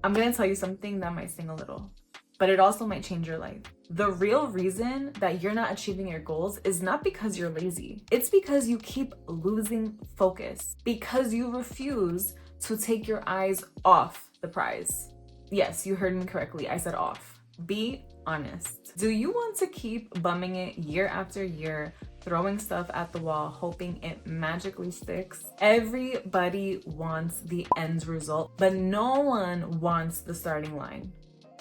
I'm gonna tell you something that might sting a little, but it also might change your life. The real reason that you're not achieving your goals is not because you're lazy. It's because you keep losing focus, because you refuse to take your eyes off the prize. Yes, you heard me correctly. I said off. Be honest. Do you want to keep bumming it year after year, throwing stuff at the wall, hoping it magically sticks? Everybody wants the end result, but no one wants the starting line.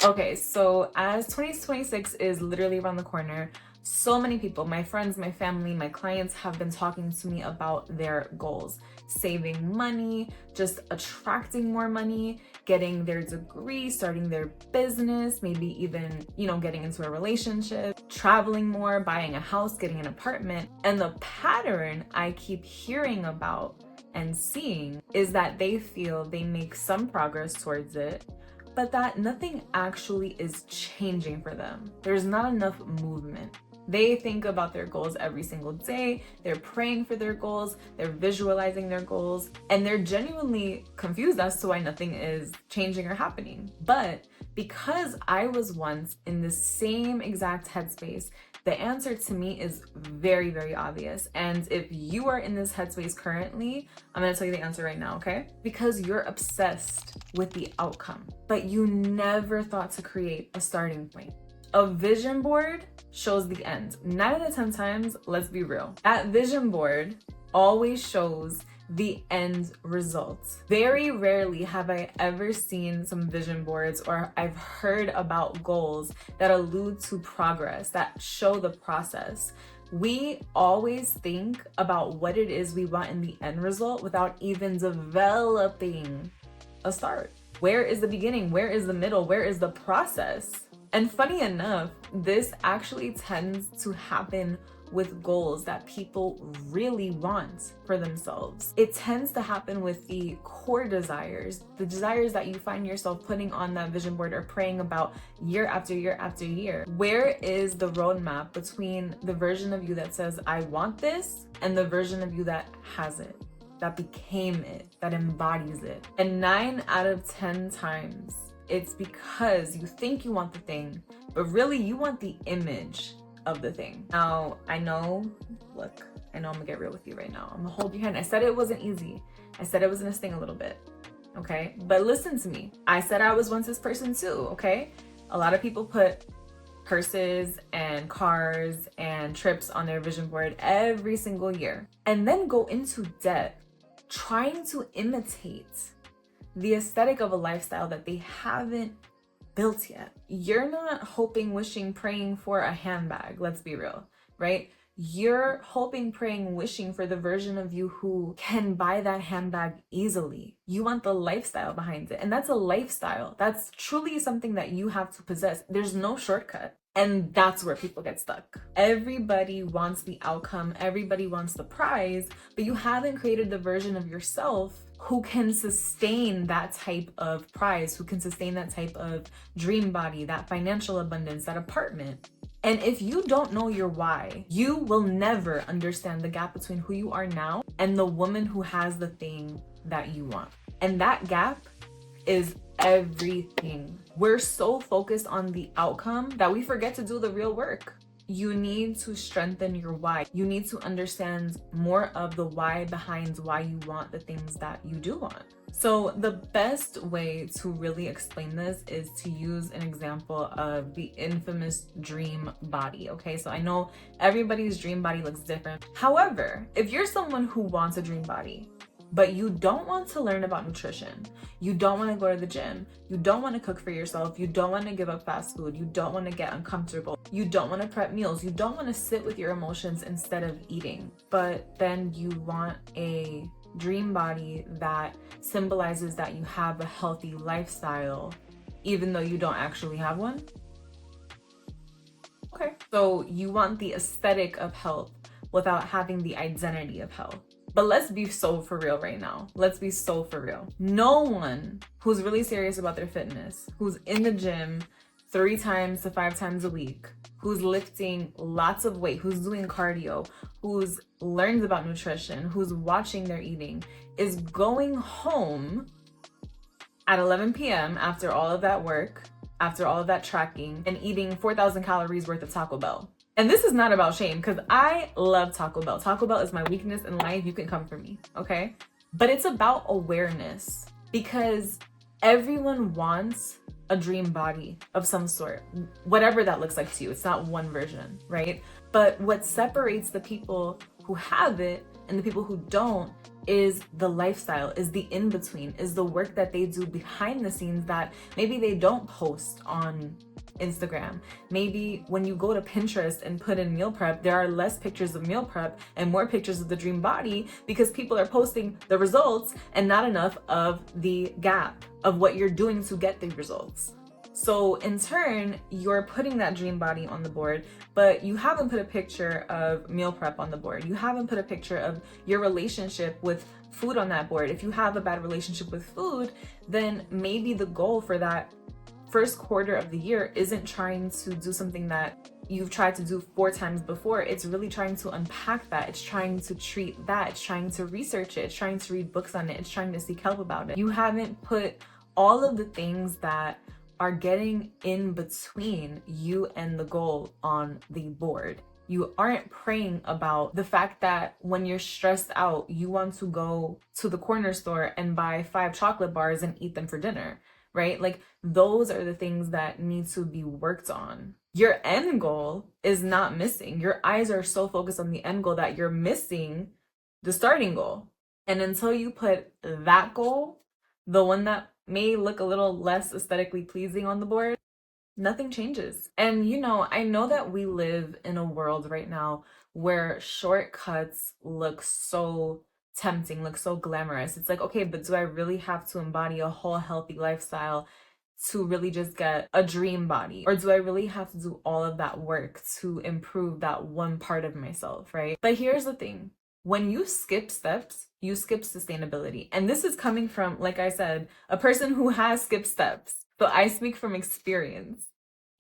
Okay, so as 2026 is literally around the corner, so many people, my friends, my family, my clients have been talking to me about their goals. Saving money, just attracting more money, getting their degree, starting their business, maybe even, getting into a relationship, traveling more, buying a house, getting an apartment. And the pattern I keep hearing about and seeing is that they feel they make some progress towards it, but that nothing actually is changing for them. There's not enough movement. They think about their goals every single day. They're praying for their goals. They're visualizing their goals. And they're genuinely confused as to why nothing is changing or happening. But because I was once in the same exact headspace, the answer to me is very, very obvious. And if you are in this headspace currently, I'm gonna tell you the answer right now, okay? Because you're obsessed with the outcome, but you never thought to create a starting point. A vision board shows the end. 9 out of 10 times, let's be real, that vision board always shows the end result. Very rarely have I ever seen some vision boards or I've heard about goals that allude to progress, that show the process. We always think about what it is we want in the end result without even developing a start. Where is the beginning? Where is the middle? Where is the process? And funny enough, this actually tends to happen with goals that people really want for themselves. It tends to happen with the core desires, the desires that you find yourself putting on that vision board or praying about year after year after year. Where is the roadmap between the version of you that says, I want this, and the version of you that has it, that became it, that embodies it? And 9 out of 10 times, it's because you think you want the thing, but really you want the image of the thing. Now, I know I'm gonna get real with you right now. I'm gonna hold your hand. I said it wasn't easy. I said it was gonna sting a little bit, okay? But listen to me. I said I was once this person too, okay? A lot of people put purses and cars and trips on their vision board every single year and then go into debt trying to imitate the aesthetic of a lifestyle that they haven't built yet. You're not hoping, wishing, praying for a handbag, let's be real, right? You're hoping, praying, wishing for the version of you who can buy that handbag easily. You want the lifestyle behind it. And that's a lifestyle. That's truly something that you have to possess. There's no shortcut. And that's where people get stuck. Everybody wants the outcome. Everybody wants the prize, but you haven't created the version of yourself who can sustain that type of prize, who can sustain that type of dream body, that financial abundance, that apartment. And if you don't know your why, you will never understand the gap between who you are now and the woman who has the thing that you want. And that gap is everything. We're so focused on the outcome that we forget to do the real work. You need to strengthen your why. You need to understand more of the why behind why you want the things that you do want. So the best way to really explain this is to use an example of the infamous dream body, okay? So I know everybody's dream body looks different. However, if you're someone who wants a dream body, but you don't want to learn about nutrition, you don't want to go to the gym, you don't want to cook for yourself, you don't want to give up fast food, you don't want to get uncomfortable, you don't want to prep meals, you don't want to sit with your emotions instead of eating, but then you want a dream body that symbolizes that you have a healthy lifestyle, even though you don't actually have one. Okay, so you want the aesthetic of health without having the identity of health. But let's be so for real right now. Let's be so for real. No one who's really serious about their fitness, who's in the gym 3 times to 5 times a week, who's lifting lots of weight, who's doing cardio, who's learned about nutrition, who's watching their eating, is going home at 11 p.m. after all of that work, after all of that tracking, and eating 4,000 calories worth of Taco Bell. And this is not about shame, because I love Taco Bell. Taco Bell is my weakness in life. You can come for me, okay? But it's about awareness, because everyone wants a dream body of some sort, whatever that looks like to you. It's not one version, right? But what separates the people who have it and the people who don't is the lifestyle, is the in-between, is the work that they do behind the scenes that maybe they don't post on Instagram. Maybe when you go to Pinterest and put in meal prep, there are less pictures of meal prep and more pictures of the dream body, because people are posting the results and not enough of the gap of what you're doing to get the results. So in turn, you're putting that dream body on the board, but you haven't put a picture of meal prep on the board. You haven't put a picture of your relationship with food on that board. If you have a bad relationship with food, then maybe the goal for that first quarter of the year isn't trying to do something that you've tried to do 4 times before. It's really trying to unpack that. It's trying to treat that. It's trying to research it. It's trying to read books on it. It's trying to seek help about it. You haven't put all of the things that are getting in between you and the goal on the board. You aren't praying about the fact that when you're stressed out, you want to go to the corner store and buy 5 chocolate bars and eat them for dinner, right? Like, those are the things that need to be worked on. Your end goal is not missing. Your eyes are so focused on the end goal that you're missing the starting goal. And until you put that goal, the one that may look a little less aesthetically pleasing on the board, nothing changes. And I know that we live in a world right now where shortcuts look so tempting, look so glamorous. It's like, okay, but do I really have to embody a whole healthy lifestyle to really just get a dream body? Or do I really have to do all of that work to improve that one part of myself, right? But here's the thing. When you skip steps, you skip sustainability. And this is coming from, like I said, a person who has skipped steps. So I speak from experience.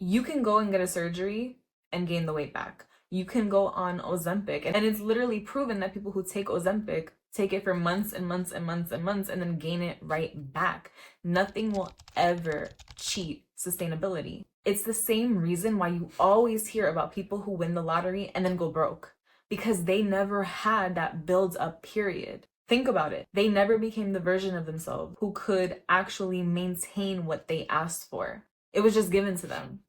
You can go and get a surgery and gain the weight back. You can go on Ozempic. And it's literally proven that people who take Ozempic take it for months and months and months and months and then gain it right back. Nothing will ever cheat sustainability. It's the same reason why you always hear about people who win the lottery and then go broke, because they never had that build up period. Think about it. They never became the version of themselves who could actually maintain what they asked for. It was just given to them.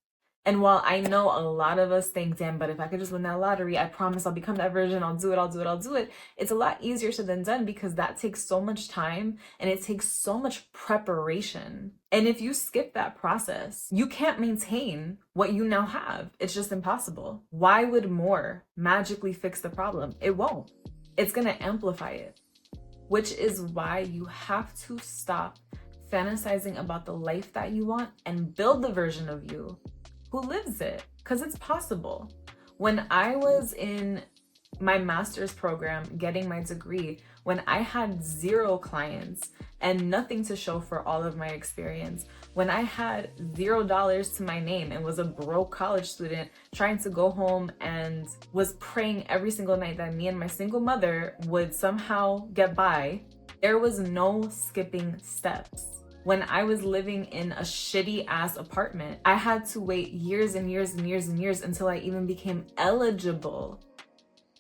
And while I know a lot of us think, damn, but if I could just win that lottery, I promise I'll become that version. I'll do it. It's a lot easier said than done, because that takes so much time and it takes so much preparation. And if you skip that process, you can't maintain what you now have. It's just impossible. Why would more magically fix the problem? It won't. It's going to amplify it, which is why you have to stop fantasizing about the life that you want and build the version of you who lives it, because it's possible. When I was in my master's program getting my degree, when I had 0 clients and nothing to show for all of my experience, when I had $0 to my name and was a broke college student trying to go home and was praying every single night that me and my single mother would somehow get by, there was no skipping steps. When I was living in a shitty ass apartment, I had to wait years and years and years and years until I even became eligible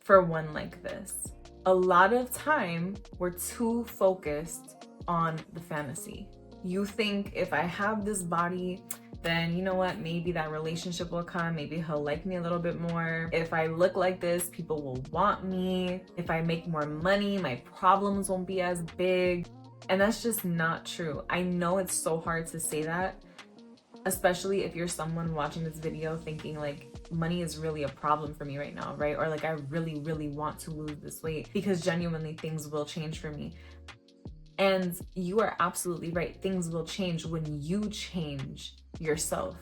for one like this. A lot of time, we're too focused on the fantasy. You think, if I have this body, then you know what, maybe that relationship will come, maybe he'll like me a little bit more. If I look like this, people will want me. If I make more money, my problems won't be as big. And that's just not true. I know it's so hard to say that, especially if you're someone watching this video thinking like, money is really a problem for me right now, right? Or like, I really, really want to lose this weight, because genuinely things will change for me. And you are absolutely right. Things will change when you change yourself.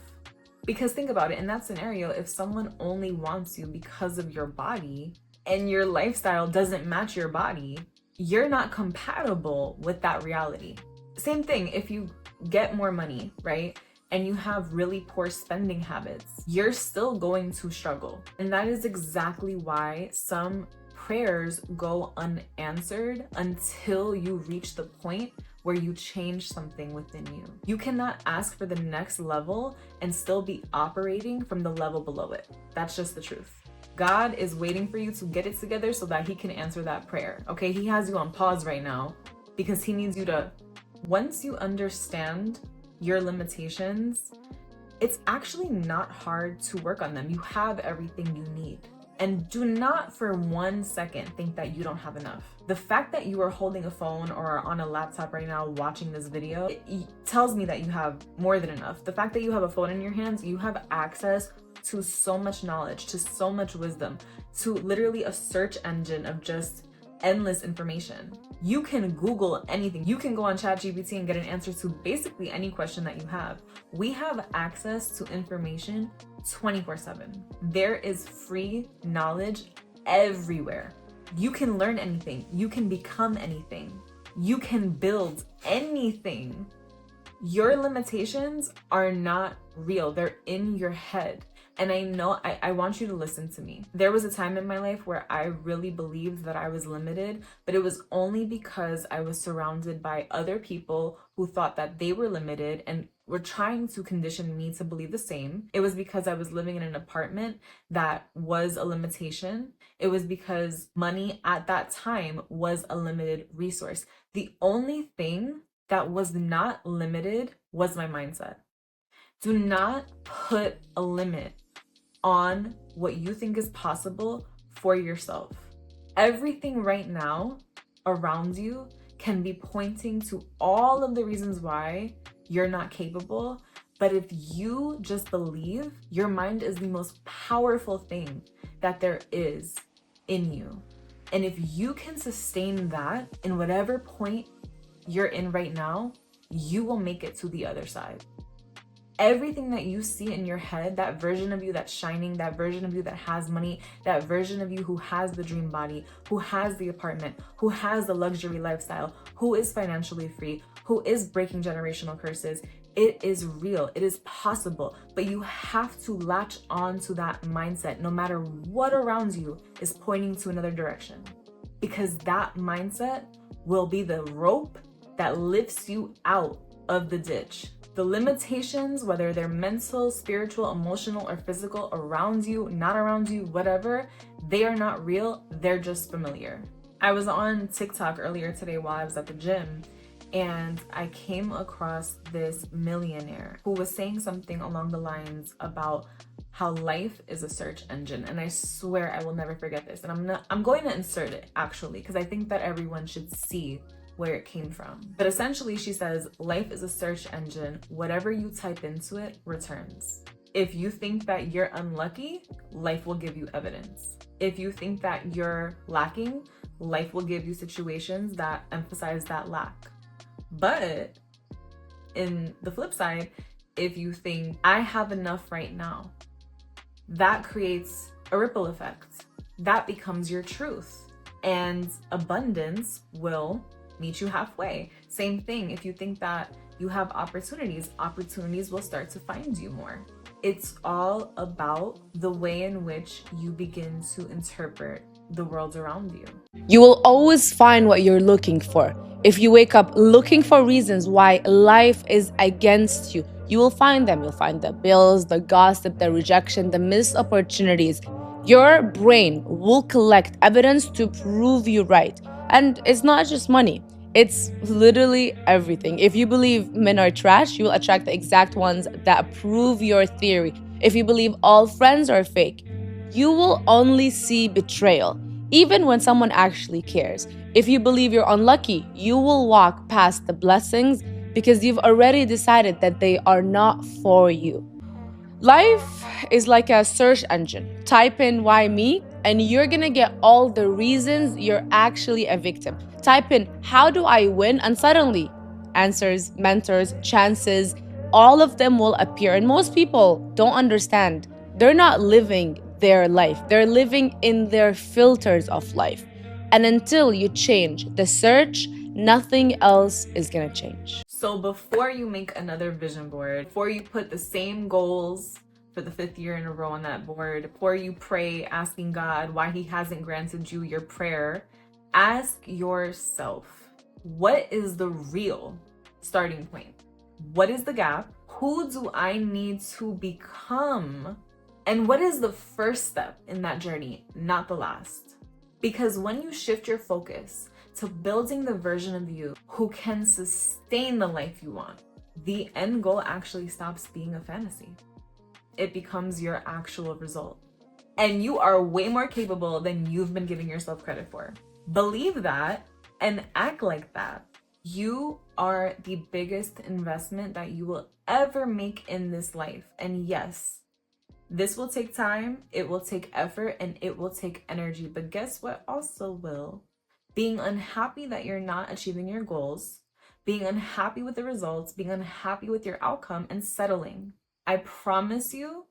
Because think about it, in that scenario, if someone only wants you because of your body and your lifestyle doesn't match your body, you're not compatible with that reality. Same thing, if you get more money, right? And you have really poor spending habits, you're still going to struggle. And that is exactly why some prayers go unanswered until you reach the point where you change something within you. You cannot ask for the next level and still be operating from the level below it. That's just the truth. God is waiting for you to get it together so that he can answer that prayer. Okay, he has you on pause right now because he needs you to, once you understand your limitations, it's actually not hard to work on them. You have everything you need. And do not for 1 second think that you don't have enough. The fact that you are holding a phone or on a laptop right now watching this video, it tells me that you have more than enough. The fact that you have a phone in your hands, you have access to so much knowledge, to so much wisdom, to literally a search engine of just endless information. You can Google anything. You can go on ChatGPT and get an answer to basically any question that you have. We have access to information 24/7. There is free knowledge everywhere. You can learn anything. You can become anything. You can build anything. Your limitations are not real. They're in your head. And I know, I want you to listen to me. There was a time in my life where I really believed that I was limited, but it was only because I was surrounded by other people who thought that they were limited and were trying to condition me to believe the same. It was because I was living in an apartment that was a limitation. It was because money at that time was a limited resource. The only thing that was not limited was my mindset. Do not put a limit on what you think is possible for yourself. Everything right now around you can be pointing to all of the reasons why you're not capable. But if you just believe, your mind is the most powerful thing that there is in you. And if you can sustain that in whatever point you're in right now, you will make it to the other side. Everything that you see in your head, that version of you that's shining, that version of you that has money, that version of you who has the dream body, who has the apartment, who has the luxury lifestyle, who is financially free, who is breaking generational curses, it is real. It is possible. But you have to latch on to that mindset no matter what around you is pointing to another direction. Because that mindset will be the rope that lifts you out of the ditch. The limitations, whether they're mental, spiritual, emotional, or physical, around you, not around you, whatever, they are not real. They're just familiar. I was on TikTok earlier today while I was at the gym, and I came across this millionaire who was saying something along the lines about how life is a search engine. And I swear I will never forget this. And I'm going to insert it actually, because I think that everyone should see where it came from. But essentially she says, life is a search engine. Whatever you type into it returns. If you think that you're unlucky, life will give you evidence. If you think that you're lacking, life will give you situations that emphasize that lack. But in the flip side, if you think I have enough right now, that creates a ripple effect. That becomes your truth. And abundance will meet you halfway. Same thing, if you think that you have opportunities will start to find you more. It's all about the way in which you begin to interpret the world around you. You will always find what you're looking for. If you wake up looking for reasons why life is against you, you will find them. You'll find the bills, the gossip, the rejection, the missed opportunities. Your brain will collect evidence to prove you right. And it's not just money. It's literally everything. If you believe men are trash, you will attract the exact ones that prove your theory. If you believe all friends are fake, you will only see betrayal, even when someone actually cares. If you believe you're unlucky, you will walk past the blessings because you've already decided that they are not for you. Life is like a search engine. Type in why me, and you're gonna get all the reasons you're actually a victim. Type in how do I win, and suddenly answers, mentors, chances, all of them will appear. And most people don't understand. They're not living their life, they're living in their filters of life. And until you change the search, nothing else is gonna change. So before you make another vision board, before you put the same goals for the 5th year in a row on that board, before you pray asking God why he hasn't granted you your prayer, ask yourself, What is the real starting point? What is the gap? Who do I need to become? And what is the first step in that journey, not the last? Because when you shift your focus to building the version of you who can sustain the life you want, the end goal actually stops being a fantasy. It becomes your actual result. And you are way more capable than you've been giving yourself credit for. Believe that and act like that. You are the biggest investment that you will ever make in this life. And yes, this will take time, it will take effort, and it will take energy. But guess what also will? Being unhappy that you're not achieving your goals, being unhappy with the results, being unhappy with your outcome, and settling. I promise you,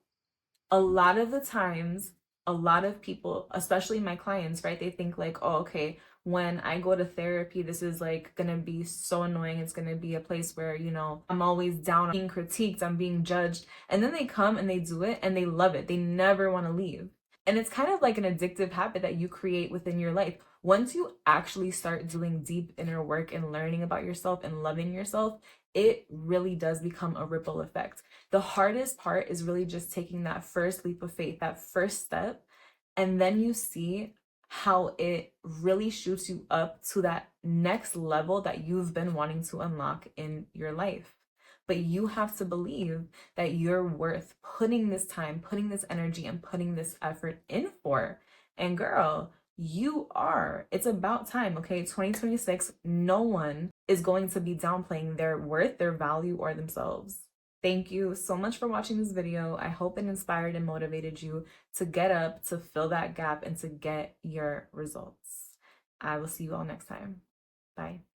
a lot of the times, a lot of people, especially my clients, right, they think like, oh, okay, when I go to therapy, this is like gonna be so annoying. It's gonna be a place where, you know, I'm always down, I'm being critiqued, I'm being judged. And then they come and they do it and they love it. They never want to leave. And it's kind of like an addictive habit that you create within your life. Once you actually start doing deep inner work and learning about yourself and loving yourself, it really does become a ripple effect. The hardest part is really just taking that first leap of faith, that first step, and then you see how it really shoots you up to that next level that you've been wanting to unlock in your life. But you have to believe that you're worth putting this time, putting this energy, and putting this effort in for. And girl, you are. It's about time, okay? 2026, no one is going to be downplaying their worth, their value, or themselves. Thank you so much for watching this video. I hope it inspired and motivated you to get up, to fill that gap, and to get your results. I will see you all next time. Bye.